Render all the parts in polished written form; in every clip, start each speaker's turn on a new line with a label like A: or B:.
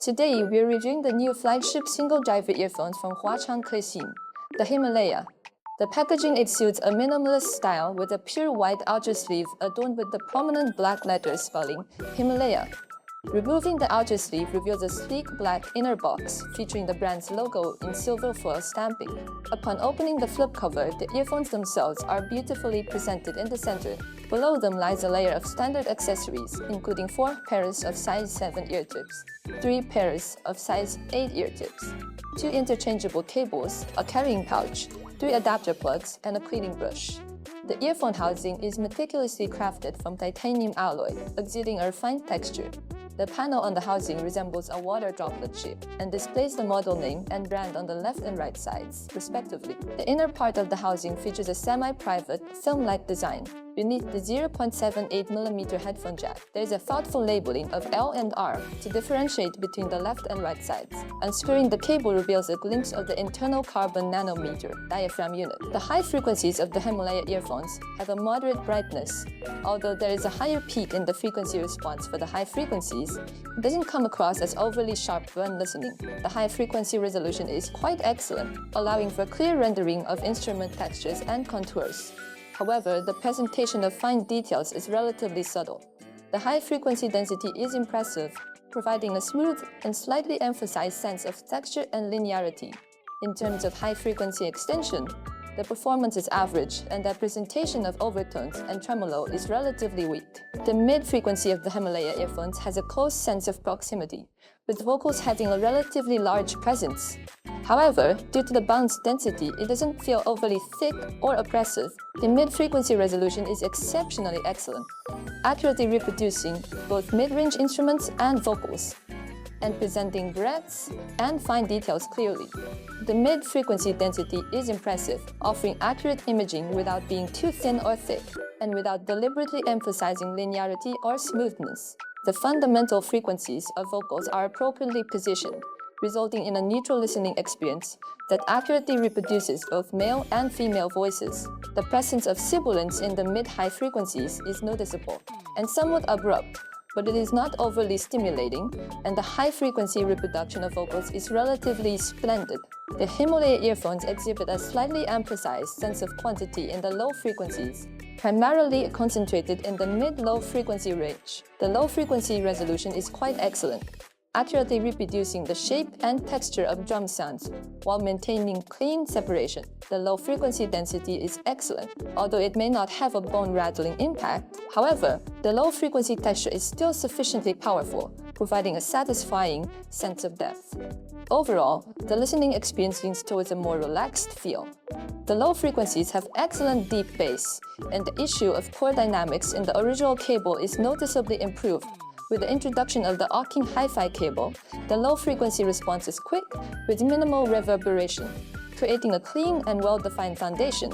A: Today, we're reviewing the new flagship single-driver earphones from NiceHCK, the Himalaya. The packaging exudes a minimalist style with a pure white outer sleeve adorned with the prominent black letters spelling Himalaya. Removing the outer sleeve reveals a sleek black inner box featuring the brand's logo in silver foil stamping. Upon opening the flip cover, the earphones themselves are beautifully presented in the center. Below them lies a layer of standard accessories, including 4 pairs of size 7 ear tips, 3 pairs of size 8 ear tips, 2 interchangeable cables, a carrying pouch, 3 adapter plugs, and a cleaning brush. The earphone housing is meticulously crafted from titanium alloy, exuding a refined texture. The panel on the housing resembles a water droplet shape and displays the model name and brand on the left and right sides, respectively. The inner part of the housing features a semi-private, film-like design. Beneath the 0.78mm headphone jack, there is a thoughtful labeling of L and R to differentiate between the left and right sides. Unscrewing the cable reveals a glimpse of the internal carbon nanometer diaphragm unit. The high frequencies of the Himalaya earphones have a moderate brightness. Although there is a higher peak in the frequency response for the high frequencies, it doesn't come across as overly sharp when listening. The high frequency resolution is quite excellent, allowing for clear rendering of instrument textures and contours. However, the presentation of fine details is relatively subtle. The high frequency density is impressive, providing a smooth and slightly emphasized sense of texture and linearity. In terms of high frequency extension, the performance is average, and the presentation of overtones and tremolo is relatively weak. The mid-frequency of the Himalaya earphones has a close sense of proximity, with vocals having a relatively large presence. However, due to the bounce density, it doesn't feel overly thick or oppressive. The mid-frequency resolution is exceptionally excellent, accurately reproducing both mid-range instruments and vocals, and presenting breaths and fine details clearly. The mid-frequency density is impressive, offering accurate imaging without being too thin or thick, and without deliberately emphasizing linearity or smoothness. The fundamental frequencies of vocals are appropriately positioned, resulting in a neutral listening experience that accurately reproduces both male and female voices. The presence of sibilants in the mid-high frequencies is noticeable and somewhat abrupt, but it is not overly stimulating, and the high-frequency reproduction of vocals is relatively splendid. The Himalaya earphones exhibit a slightly emphasized sense of quantity in the low frequencies, primarily concentrated in the mid-low frequency range. The low-frequency resolution is quite excellent, accurately reproducing the shape and texture of drum sounds while maintaining clean separation. The low-frequency density is excellent, although it may not have a bone-rattling impact. However, the low-frequency texture is still sufficiently powerful, providing a satisfying sense of depth. Overall, the listening experience leans towards a more relaxed feel. The low frequencies have excellent deep bass, and the issue of chord dynamics in the original cable is noticeably improved. With the introduction of the SoundAbyss Hi-Fi cable, the low-frequency response is quick, with minimal reverberation, creating a clean and well-defined foundation.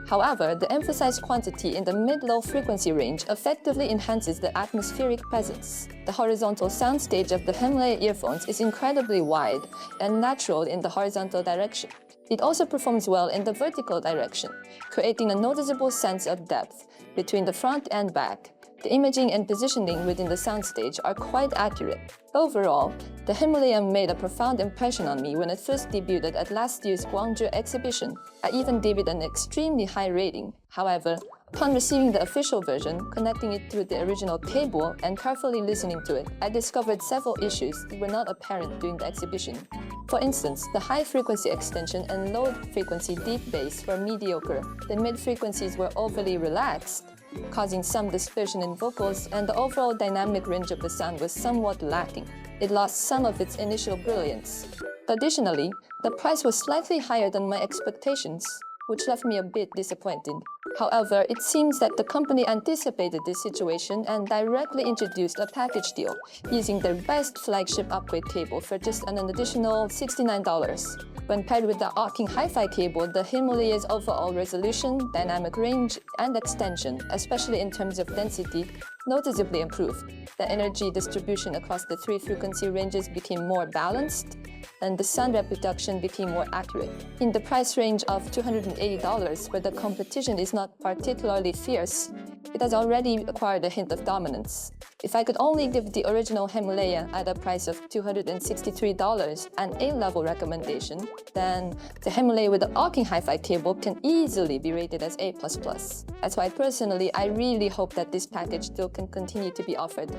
A: However, the emphasized quantity in the mid-low frequency range effectively enhances the atmospheric presence. The horizontal soundstage of the Himalaya earphones is incredibly wide and natural in the horizontal direction. It also performs well in the vertical direction, creating a noticeable sense of depth between the front and back. The imaging and positioning within the soundstage are quite accurate. Overall, the Himalaya made a profound impression on me when it first debuted at last year's Guangzhou exhibition. I even gave it an extremely high rating. However, upon receiving the official version, connecting it through the original cable, and carefully listening to it, I discovered several issues that were not apparent during the exhibition. For instance, the high-frequency extension and low-frequency deep bass were mediocre. The mid-frequencies were overly relaxed, causing some dispersion in vocals, and the overall dynamic range of the sound was somewhat lacking. It lost some of its initial brilliance. Additionally, the price was slightly higher than my expectations, which left me a bit disappointed. However, it seems that the company anticipated this situation and directly introduced a package deal, using their best flagship upgrade cable for just an additional $69. When paired with the SoundAbyss Hi-Fi cable, the Himalaya's overall resolution, dynamic range, and extension, especially in terms of density, noticeably improved. The energy distribution across the 3 frequency ranges became more balanced, and the sound reproduction became more accurate. In the price range of $280, where the competition is not particularly fierce, it has already acquired a hint of dominance. If I could only give the original Himalaya at a price of $263 an A-level recommendation, then the Himalaya with the Alking Hi-Fi cable can easily be rated as A++. That's why personally, I really hope that this package still can continue to be offered.